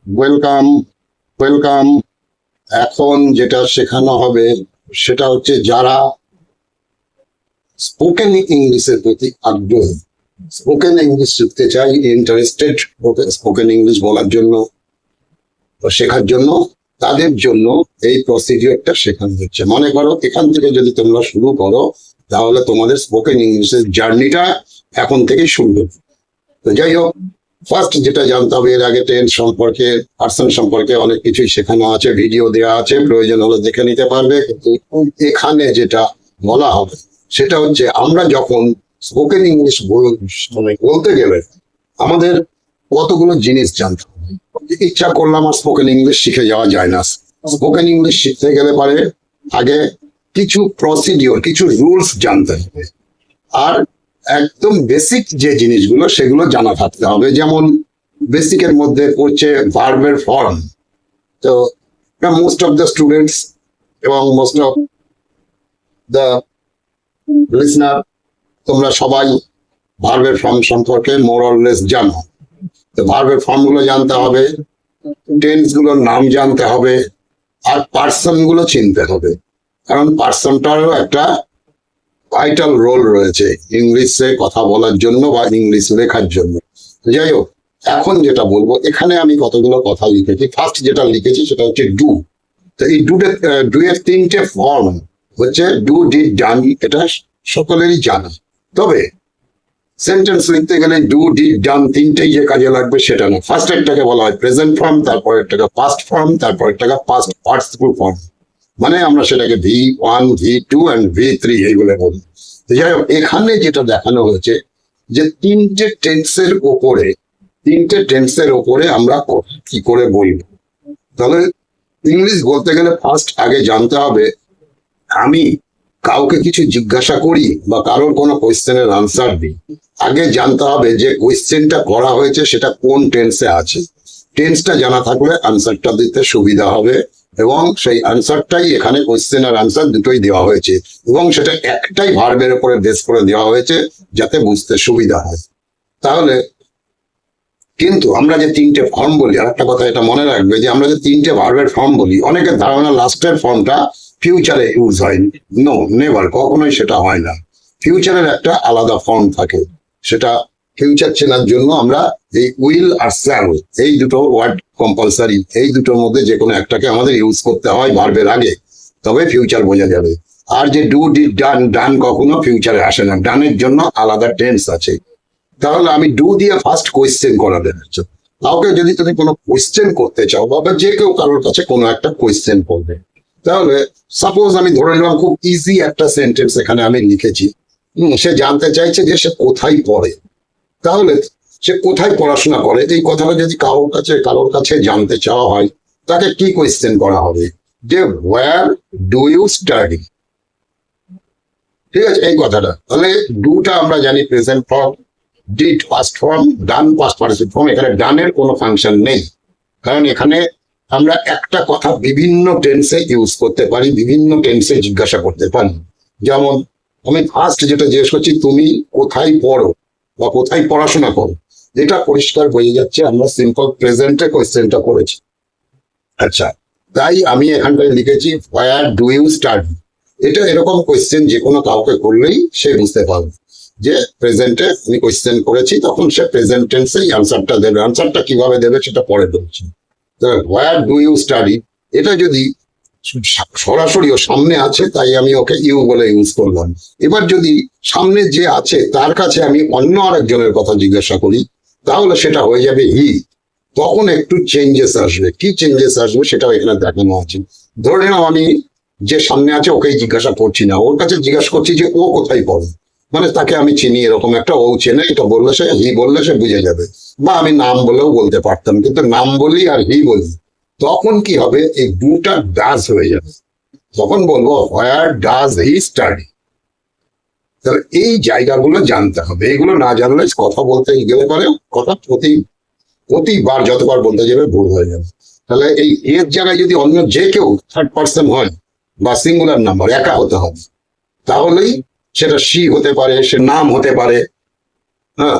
Welcome, welcome. এখন যেটা শেখানো হবে সেটা হচ্ছে যারা স্পোকেন ইংলিশের প্রতি আগ্রহী, স্পোকেন ইংলিশ শিখতে চাই, ইন্টারেস্টেড স্পোকেন ইংলিশ বলার জন্য বা শেখার জন্য, তাদের জন্য এই প্রসিডিওরটা শেখানো হচ্ছে। মনে করো এখান থেকে যদি তোমরা শুরু করো তাহলে তোমাদের স্পোকেন ইংলিশের জার্নিটা এখন থেকেই শুরু হবে। তো যাই হোক, ফার্স্ট যেটা জানতে হবে, এর আগে টেন্স সম্পর্কে, পার্সন সম্পর্কে অনেক কিছুই শেখানো আছে, ভিডিও দেওয়া আছে, প্রয়োজন হলে দেখে নিতে পারবে। কিন্তু এখানে যেটা বলা হবে সেটা হচ্ছে আমরা যখন স্পোকেন ইংলিশ বলতে গেলে আমাদের কতগুলো জিনিস জানতে হবে। ইচ্ছা করলাম আর স্পোকেন ইংলিশ শিখে যাওয়া যায় না। স্পোকেন ইংলিশ শিখতে গেলে পারে আগে কিছু প্রসিডিওর, কিছু রুলস জানতে হবে। আর একদম বেসিক যে জিনিসগুলো সেগুলো জানা থাকতে হবে। যেমন বেসিকের মধ্যে পড়ছে ভার্বের ফর্ম। তো মোস্ট অফ দ্য স্টুডেন্টস এবং মোস্ট অফ দ্য লিসনার, তোমরা সবাই ভার্বের ফর্ম সম্পর্কে মোর অর লেস জানো। তো ভার্বের ফর্ম গুলো জানতে হবে, টেন্স গুলোর নাম জানতে হবে, আর পার্সন গুলো চিনতে হবে। কারণ পার্সনটারও একটা ভাইটাল রোল রয়েছে ইংলিশে কথা বলার জন্য বা ইংলিশ লেখার জন্য। যাই হোক, এখন যেটা বলবো, এখানে আমি কতগুলো কথা লিখেছি। ফার্স্ট যেটা লিখেছি সেটা হচ্ছে ডু। তো এই ডু এর তিনটে ফর্ম হচ্ছে ডু, ডিড, ডান। এটা সকলেরই জানা। তবে সেন্টেন্স লিখতে গেলে ডু, ডিড, ডান তিনটেই যে কাজে লাগবে সেটা না। ফার্স্ট একটাকে বলা হয় প্রেজেন্ট ফর্ম, তারপর একটাকে পাস্ট ফর্ম, তারপর একটাকে পাস্ট পার্টিসিপল ফর্ম। মানে আমরা সেটাকে V1, V2 and V3 এইগুলো বলি। যাই হোক, এখানে যেটা দেখানো হয়েছে যে তিনটে টেন্সের ওপরে আমরা কি করে বলবো। তাহলে ইংলিশ বলতে গেলে ফার্স্ট আগে জানতে হবে, আমি কাউকে কিছু জিজ্ঞাসা করি বা কারোর কোনো কোয়েশ্চেনের আনসার দিই, আগে জানতে হবে যে কোয়েশ্চেনটা করা হয়েছে সেটা কোন টেন্সে আছে। টেন্সটা জানা থাকলে আনসারটা দিতে সুবিধা হবে, এবং সেই আনসারটাই এখানে কোয়েশ্চেন আর আনসার দুটোই দেওয়া হয়েছে, এবং সেটা একটাই ভার্বের উপরে বেস করে দেওয়া হয়েছে যাতে বুঝতে সুবিধা হয়। তাহলে কিন্তু আমরা যে তিনটে ফর্ম বলি, আর একটা কথা এটা মনে রাখবে যে আমরা যে তিনটে ভার্বের ফর্ম বলি, অনেকের ধারণা লাস্টের ফর্মটা ফিউচারে ইউজ হয়। নো, নেভার, কখনোই সেটা হয় না। ফিউচারের একটা আলাদা ফর্ম থাকে। সেটা ফিউচার চেনার জন্য আমরা এই উইল আর শ্যাল, এই দুটো ওয়ার্ড কম্পালসারি, এই দুটোর মধ্যে যে কোনো একটাকে আমাদের ইউজ করতে হয় ভার্বের আগে, তবে ফিউচার বোঝা যাবে। আর যে ডু, ডিড, ডান, ডান কখনো ফিউচারে আসে না, ডানের জন্য আলাদা টেন্স আছে। তাহলে আমি ডু দিয়ে ফার্স্ট কোয়েশ্চেন করাতে হচ্ছে। কাউকে যদি তুমি কোনো কোয়েশ্চেন করতে চাও, বা যে কেউ কারোর কাছে কোনো একটা কোয়েশ্চেন করবে, তাহলে সাপোজ আমি ধরে নিলাম খুব ইজি একটা সেন্টেন্স এখানে আমি লিখেছি। সে জানতে চাইছে যে সে কোথায় পড়ে। তাহলে সে কোথায় পড়াশোনা করে, এই কথাটা যদি কারোর কাছে জানতে চাওয়া হয়, তাকে কি কোয়েশ্চেন করা হবে যে হোয়ার ডু ইউ স্টাডি। ঠিক আছে, এই কথাটা। তাহলে ডুটা আমরা জানি present form, did past form, done past participle form. এখানে ডানের কোনো ফাংশন নেই, কারণ এখানে আমরা একটা কথা বিভিন্ন টেন্সে ইউজ করতে পারি, বিভিন্ন টেন্সে জিজ্ঞাসা করতে পারি। যেমন আমি ফার্স্ট যেটা জিজ্ঞেস করছি, তুমি কোথায় পড়ো বা কোথায় পড়াশোনা করো, এটা পরিষ্কার বোঝা যাচ্ছে আমরা সিম্পল প্রেজেন্টে কোয়েশ্চেনটা করেছি। আচ্ছা, তাই আমি এখানটায় লিখেছি হোয়ার ডু ইউ স্টাডি। এটা এরকম কোয়েশ্চেন যে কোনো কাউকে করলেই সে বুঝতে পারবে যে প্রেজেন্টে আমি কোয়েশ্চেন করেছি, তখন সে প্রেজেন্ট টেন্সেই আনসারটা দেবে। আনসারটা কিভাবে দেবে সেটা পরে বলছি। হোয়ার ডু ইউ স্টাডি, এটা যদি সরাসরি ও সামনে আছে তাই আমি ওকে ইউ বলে ইউজ করলাম। এবার যদি সামনে যে আছে তার কাছে আমি অন্য আরেকজনের কথা জিজ্ঞাসা করি, তাহলে সেটা হয়ে যাবে হি। তখন একটু চেঞ্জেস আসবে। কি চেঞ্জেস আসবে সেটাও এখানে দেখানো আছে। ধরে নিলাম আমি যে সামনে আছে ওকেই জিজ্ঞাসা করছি না, ওর কাছে জিজ্ঞাসা করছি যে ও কোথায় পড়ে। মানে তাকে আমি চিনি, এরকম একটা ও চেনে, এটা বললে সে হি বললে সে বুঝে যাবে। বা আমি নাম বলেও বলতে পারতাম, কিন্তু নাম বলি আর হি বলি, তখন কি হবে, এই দুটা ডাজ হয়ে যাবে। তখন বলবো হোয়ার ডাজ হি স্টাডি। তাহলে এই জায়গাগুলো জানতে হবে। এগুলো না জানলে কথা বলতে গেলে পরে কথা প্রতিবার যতবার বলতে যাবে ভুল হয়ে যাবে। তাহলে এই এর জায়গায় যদি অন্য যে কেউ থার্ড পার্সন হয় বা সিঙ্গুলার নাম্বার একা হতে হবে, তাহলেই সেটা সি হতে পারে, সে নাম হতে পারে। হ্যাঁ,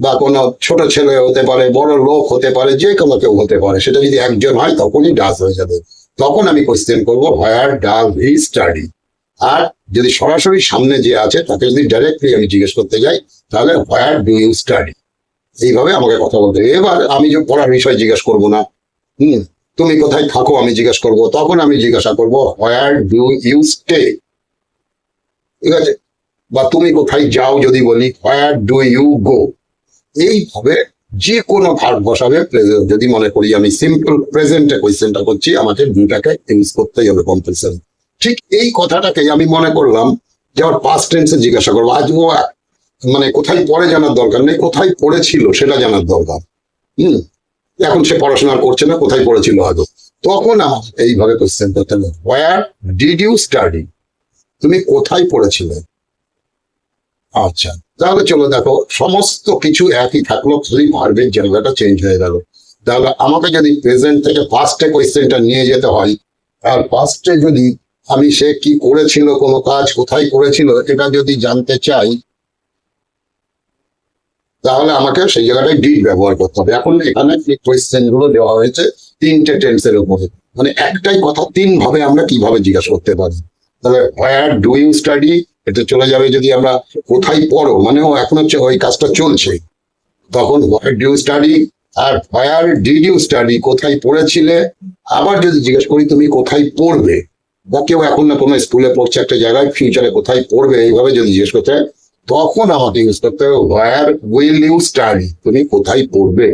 বা কোনো ছোট ছেলে হতে পারে, বড় লোক হতে পারে, যে কোনো কেউ হতে পারে। সেটা যদি একজন হয় তখনই ডাজ হয়ে যাবে। তখন আমি কোয়েশ্চেন করবো হোয়ার ডাজ হি স্টাডি। আর যদি সরাসরি সামনে যে আছে তাকে যদি ডাইরেক্টলি আমি জিজ্ঞেস করতে যাই তাহলে হোয়ার ডু ইউ স্টাডি। এইভাবে আমাকে কথা বলতে হবে। এবার আমি যে পড়ার বিষয় জিজ্ঞেস করবো না, তুমি কোথায় থাকো আমি জিজ্ঞেস করবো, তখন আমি জিজ্ঞাসা করবো হোয়ার ডু ইউ স্টে। ঠিক আছে? বা তুমি কোথায় যাও যদি বলি হোয়ার ডু ইউ গো। এইভাবে যে কোনো ভার্ব বসাবে প্রেজেন্ট। যদি মনে করি আমি সিম্পল প্রেজেন্টে কোয়েশ্চেনটা করছি, আমাকে দুটাকে ইউজ করতেই হবে কম্পালসারি। ঠিক এই কথাটাকে আমি মনে করলাম যে আমার পাস্ট টেন্সে জিজ্ঞাসা করবো। আজ ও মানে কোথায় পড়ে জানার দরকার নেই, কোথায় পড়েছিল সেটা জানার দরকার। এখন সে পড়াশোনা করছে না, কোথায় পড়েছিল আগে। তখন আমার এইভাবে কোয়েশ্চেন করতে হবে হোয়ার ডিড ইউ স্টাডি। তুমি কোথায় পড়েছিলে। আচ্ছা, তাহলে চলো দেখো সমস্ত কিছু একই থাকলো, খালি ভার্বের জায়গাটা চেঞ্জ হয়ে গেল। তাহলে আমাকে যদি প্রেজেন্ট থেকে পাস্টে কোয়েশ্চেনটা নিয়ে যেতে হয়, আর পাস্টে যদি আমি সে কি করেছিল, কোনো কাজ কোথায় করেছিল এটা যদি জানতে চাই, তাহলে আমাকে সেই জায়গাটায় ডিড ব্যবহার করতে হবে। এখন এখানে কোয়েশ্চেন গুলো দেওয়া হয়েছে তিনটে টেন্সের উপরে, মানে একটাই কথা তিন ভাবে আমরা কিভাবে জিজ্ঞাসা করতে পারি। তাহলে হোয়ার ডু ইউ স্টাডি, এটা চলে যাবে যদি আমরা কোথায় পড়ো, মানে ও এখন হচ্ছে ওই কাজটা চলছে, তখন হোয়ার ডু ইউ স্টাডি। আর হোয়ার ডিড ইউ স্টাডি, কোথায় পড়েছিলে। আবার যদি জিজ্ঞেস করি তুমি কোথায় পড়বে, বা কেউ এখন না কোনো স্কুলে পড়ছে একটা জায়গায়, ফিউচারে কোথায় পড়বে, এইভাবে যদি জিজ্ঞেস করতে হয় তখন আমাকে ইউজ করতে হবে হোয়ার উইল ইউ স্টাডি, তুমি কোথায় পড়বে।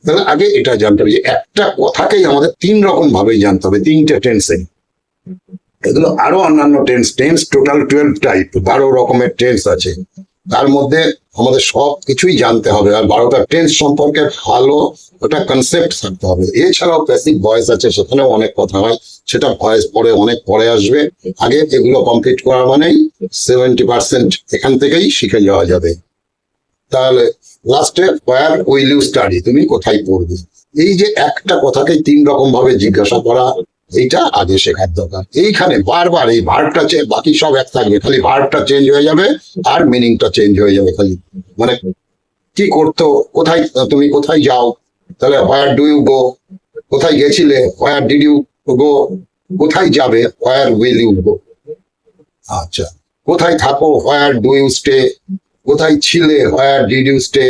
তাহলে আগে এটা জানতে হবে যে একটা কথাকেই আমাদের তিন রকম ভাবে জানতে হবে, তিনটে টেন্সে। এগুলো আরো অন্যান্য টেন্স টোটাল 12 টাইপ, 12 রকমের টেন্স আছে। তার মধ্যে আমাদের সব কিছুই জানতে হবে। আর 12টা টেন্স সম্পর্কে ভালো ওটা কনসেপ্ট থাকতে হবে। এছাড়াও প্যাসিভ ভয়েস আছে, সেখানেও অনেক কথা হয়, সেটা ভয়েস পরে অনেক পরে আসবে। আগে এগুলো কমপ্লিট করা মানেই 70% এখান থেকেই শিখে যাওয়া যাবে। তাহলে লাস্টে হোয়ার উইল ইউ স্টাডি, তুমি কোথায় পড়বে। এই যে একটা কথাকে তিন রকম ভাবে জিজ্ঞাসা করা, এইটা আগে শেখার দরকার। এইখানে বারবার এই ভার্বটা বাকি সব এক থাকবে, খালি ভার্বটা চেঞ্জ হয়ে যাবে আর মিনিংটা চেঞ্জ হয়ে যাবে। খালি মানে কি করতো, কোথায় তুমি কোথায় যাও, তাহলে হোয়ার ডু ইউ গো। কোথায় গেছিলে, হোয়ার ডিড ইউ গো। কোথায় যাবে, হোয়ার উইল ইউ গো। আচ্ছা, কোথায় থাকো, হোয়ার ডু ইউ স্টে। কোথায় ছিলে, where did you stay.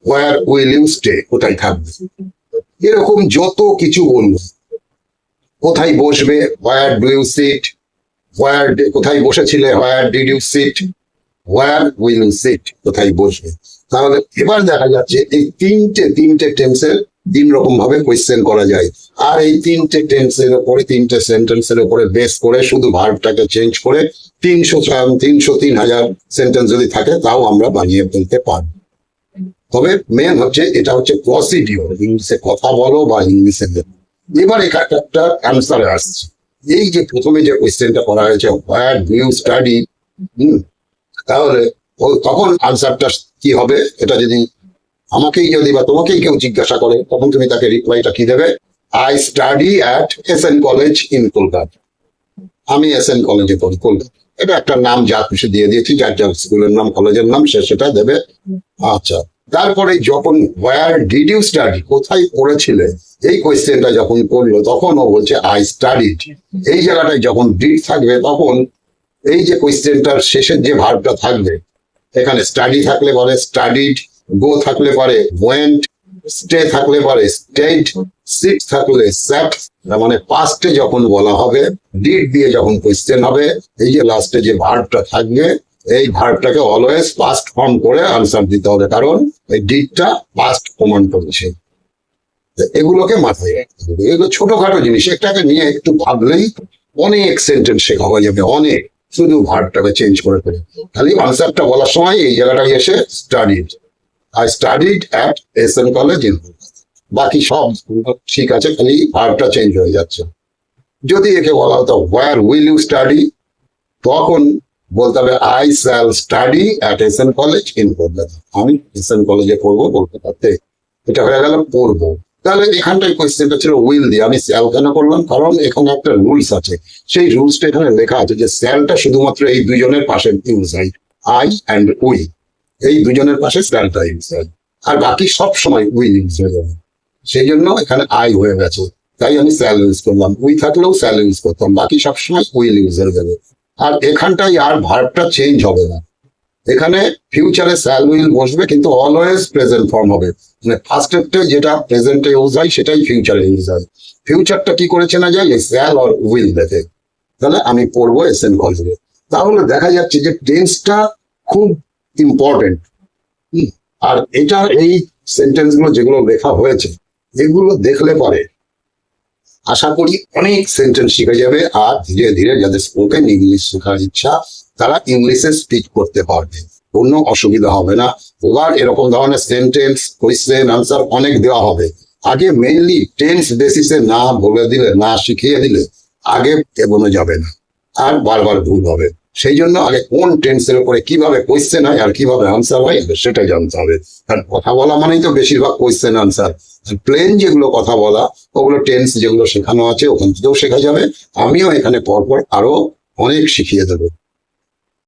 Where will you stay, কোথায় থাকবে। এরকম যত কিছু বলবো। কোথায় বসবে, where do you sit. Where, কোথায় বসেছিলে, where did you sit. Where will you sit, কোথায় বসবে। তাহলে এবার দেখা যাচ্ছে এই তিনটে টেন্সের তিন রকম ভাবে কোয়েশ্চেন করা যায়। আর এই তিনটে টেন্সের উপরে, তিনটে সেন্টেন্সের উপরে বেস করে শুধু ভার্বটাকে চেঞ্জ করে 300-3000 সেন্টেন্স যদি থাকে তাও আমরা বানিয়ে ফেলতে পারবো। তবে মেন হচ্ছে এটা হচ্ছে প্রসিডিওর, ইংলিশে কথা বলো বা ইংলিশে। এবার একটা অ্যান্সারে আসছে। এই যে প্রথমে যে কোয়েশ্চেনটা করা হয়েছে হোয়ার ডু ইউ স্টাডি, তাহলে তখন আনসারটা কি হবে, এটা যদি আমাকেই যদি বা তোমাকেই কেউ জিজ্ঞাসা করে তখন তুমি তাকে রিপ্লাইটা কি দেবে, I study at SN college in Kolkata. আমি SN কলেজে পড়ি কলকাতা। এটা একটা নাম যা খুশি দিয়ে দিয়েছি, যার যার স্কুলের নাম কলেজের নাম সে সেটা দেবে। আচ্ছা, তারপরে যখন হোয়ার ডিড ইউ স্টাডি, কোথায় পড়েছিলে, এই কোয়েশ্চেনটা যখন করলো তখন ও বলছে আই স্টাডিড। এই জায়গাটায় যখন ডিড থাকবে তখন এই যে কোয়েশ্চেনটার শেষের যে ভার্বটা থাকবে, এখানে স্টাডি থাকলে পরে স্টাডিড, গো থাকলে পরে ওয়েন্ট, স্টে থাকলে পরে স্টেড, সিট থাকলে স্যাট। মানে পাস্টে যখন বলা হবে, ডিড দিয়ে যখন কোয়েশ্চেন হবে, এই যে লাস্টে যে ভার্বটা থাকবে এই ভার্বটাকে অলওয়েজ পাস্ট ফর্ম করে আনসার দিতে হবে, কারণ এই ডিডটা পাস্ট প্রমাণ করছে। এগুলোকে মাথায় রাখতে হবে। এগুলো ছোটখাটো জিনিস, একটাকে নিয়ে একটু ভাবলেই অনেক সেন্টেন্স শেখা হয়ে যাবে, অনেক। শুধু ভার্বটাকে চেঞ্জ করে ফেলে খালি আনসারটা বলার সময় এই জায়গাটায় এসে studied, I studied at SN college in Kolkata. বাকি সব ঠিক আছে, খালি ভার্বটা চেঞ্জ হয়ে যাচ্ছে। যদি একে বলা হতো হোয়ার উইল ইউ স্টাডি, তখন বলতে হবে I shall study at SN college in Kolkata. আমি SN কলেজে পড়বো কলকাতাতে। এটা হয়ে গেল পড়বো। তাহলে এখানটায় কোয়েশ্চেনটা ছিল উইল দিয়ে। আমি স্যাল কেন করলাম, কারণ এখানে একটা রুলস আছে। সেই রুলসটা এখানে লেখা আছে যে স্যালটা শুধুমাত্র এই দুইজনের পাশে ইউজ হয়, আই অ্যান্ড উই। এই দুজনের পাশে স্যারটা ইউজ হয়, আর বাকি সব সময় উইল ইউজ হয়ে যাবে। সেই জন্য এখানে আই হয়ে গেছে, তাই আমি স্যাল ইউজ করলাম। উই থাকলেও স্যাল ইউজ করতাম, বাকি সবসময় উইল ইউজ হয়ে যাবে। আর এখানটাই আর ভার্বটা চেঞ্জ হবে না, এখানে ফিউচারে স্যাল উইল বসবে, কিন্তু অলওয়েজ প্রেজেন্ট ফর্ম হবে। মানে ফার্স্টেরটা যেটা প্রেজেন্টে ইউজ হয় সেটাই ফিউচারে ইউজ হয়। ফিউচারটা কি করেছে না যায় স্যাল অর উইল দেখে, তাহলে আমি পড়বো এসএন কলেজে। তাহলে দেখা যাচ্ছে যে টেন্সটা খুব ইম্পর্টেন্ট। আর এটা এই সেন্টেন্স গুলো যেগুলো লেখা হয়েছে এগুলো দেখলে পরে আশা করি অনেক সেন্টেন্স শিখে যাবে, আর ধীরে ধীরে যাদের স্পোকেন ইংলিশ শেখার ইচ্ছা তারা ইংলিশে স্পিক করতে পারবে, কোনো অসুবিধা হবে না। এবার এরকম ধরনের সেন্টেন্স, কোয়েশ্চেন, আনসার অনেক দেওয়া হবে। আগে মেইনলি টেন্স বেসিসে না বলে দিলে, না শিখিয়ে দিলে আগে এগোনো যাবে না, আর বারবার ভুল হবে। সেই জন্য আগে কোন টেন্সের উপরে কিভাবে কোয়েশ্চেন হয় আর কিভাবে আনসার হয় সেটাই জানতে হবে। কারণ কথা বলা মানেই তো বেশিরভাগ কোয়েশ্চেন আনসার। প্লেন যেগুলো কথা বলা ওগুলো টেন্স যেগুলো শেখানো আছে ওখান থেকেও শেখা যাবে। আমিও এখানে পরপর আরো অনেক শিখিয়ে দেবো।